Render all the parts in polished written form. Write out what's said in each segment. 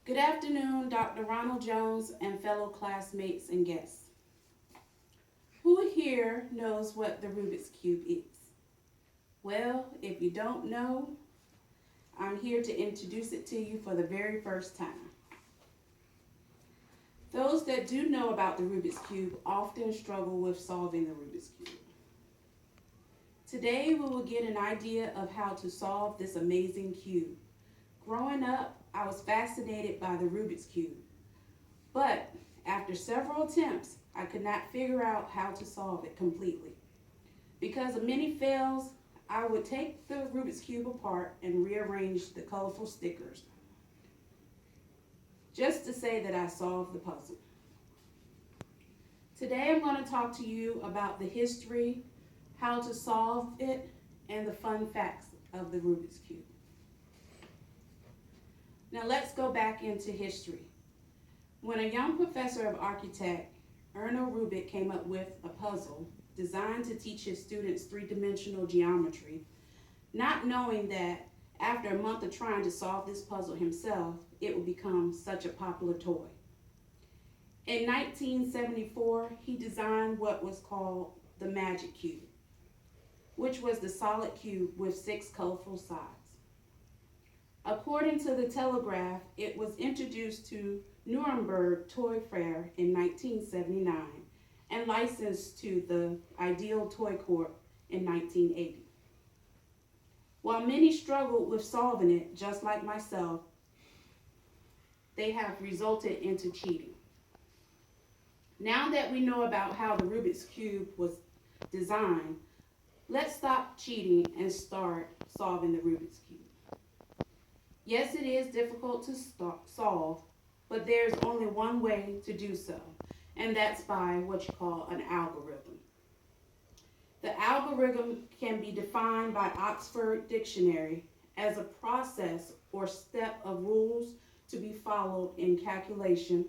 Good afternoon, Dr. Ronald Jones and fellow classmates and guests. Who here knows what the Rubik's Cube is? Well, if you don't know, I'm here to introduce it to you for the very first time. Those that do know about the Rubik's Cube often struggle with solving the Rubik's Cube. Today we will get an idea of how to solve this amazing cube. Growing up, I was fascinated by the Rubik's Cube, but after several attempts, I could not figure out how to solve it completely. Because of many fails, I would take the Rubik's Cube apart and rearrange the colorful stickers, just to say that I solved the puzzle. Today I'm going to talk to you about the history, how to solve it, and the fun facts of the Rubik's Cube. Now let's go back into history. When a young professor of architect, Erno Rubik, came up with a puzzle designed to teach his students three-dimensional geometry, not knowing that after a month of trying to solve this puzzle himself, it would become such a popular toy. In 1974, he designed what was called the Magic Cube, which was the solid cube with 6 colorful sides. According to the Telegraph, it was introduced to Nuremberg Toy Fair in 1979 and licensed to the Ideal Toy Corp in 1980. While many struggled with solving it, just like myself, they have resulted into cheating. Now that we know about how the Rubik's Cube was designed, let's stop cheating and start solving the Rubik's Cube. Yes, it is difficult to solve, but there's only one way to do so, and that's by what you call an algorithm. The algorithm can be defined by Oxford Dictionary as a process or step of rules to be followed in calculation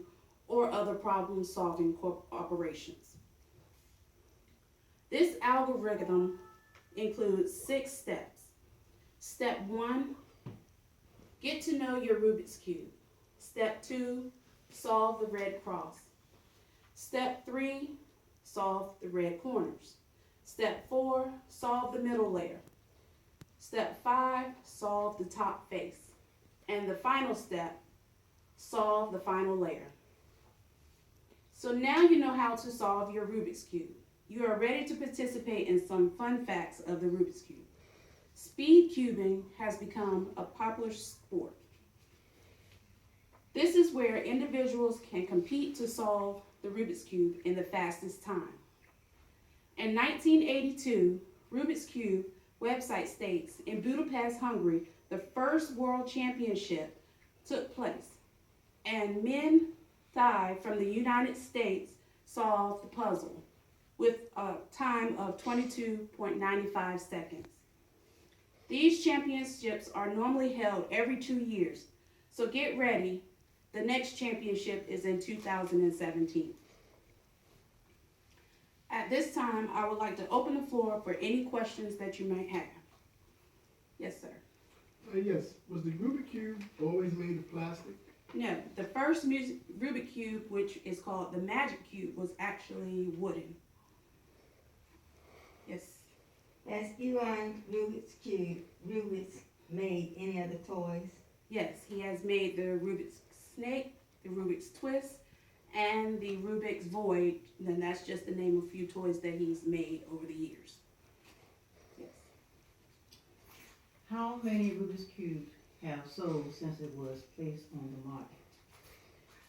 or other problem-solving operations. This algorithm includes 6 steps. Step 1, get to know your Rubik's Cube. Step 2, solve the red cross. Step 3, solve the red corners. Step 4, solve the middle layer. Step 5, solve the top face. And the final step, solve the final layer. So now you know how to solve your Rubik's Cube. You are ready to participate in some fun facts of the Rubik's Cube. Speed cubing has become a popular sport. This is where individuals can compete to solve the Rubik's Cube in the fastest time. In 1982, Rubik's Cube website states in Budapest, Hungary, the first world championship took place, and Min Thai from the United States solved the puzzle with a time of 22.95 seconds. These championships are normally held every 2 years, so get ready. The next championship is in 2017. At this time, I would like to open the floor for any questions that you might have. Yes, sir. Yes. Was the Rubik Cube always made of plastic? No, the first Rubik Cube, which is called the Magic Cube, was actually wooden. Yes. Has Elon Rubik's made any other toys? Yes, he has made the Rubik's Snake, the Rubik's Twist, and the Rubik's Void. And that's just the name of a few toys that he's made over the years. Yes. How many Rubik's Cubes have sold since it was placed on the market?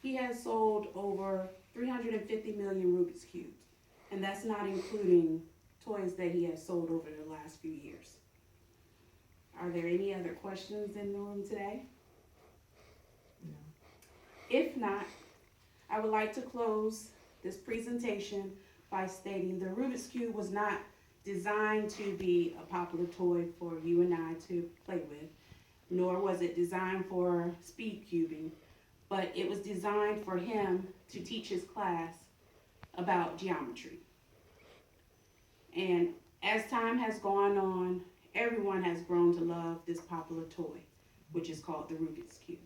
He has sold over 350 million Rubik's Cubes, and that's not including toys that he has sold over the last few years. Are there any other questions in the room today? No. If not, I would like to close this presentation by stating the Rubik's Cube was not designed to be a popular toy for you and I to play with, nor was it designed for speed cubing, but it was designed for him to teach his class about geometry. And as time has gone on, everyone has grown to love this popular toy, which is called the Rubik's Cube.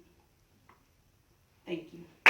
Thank you.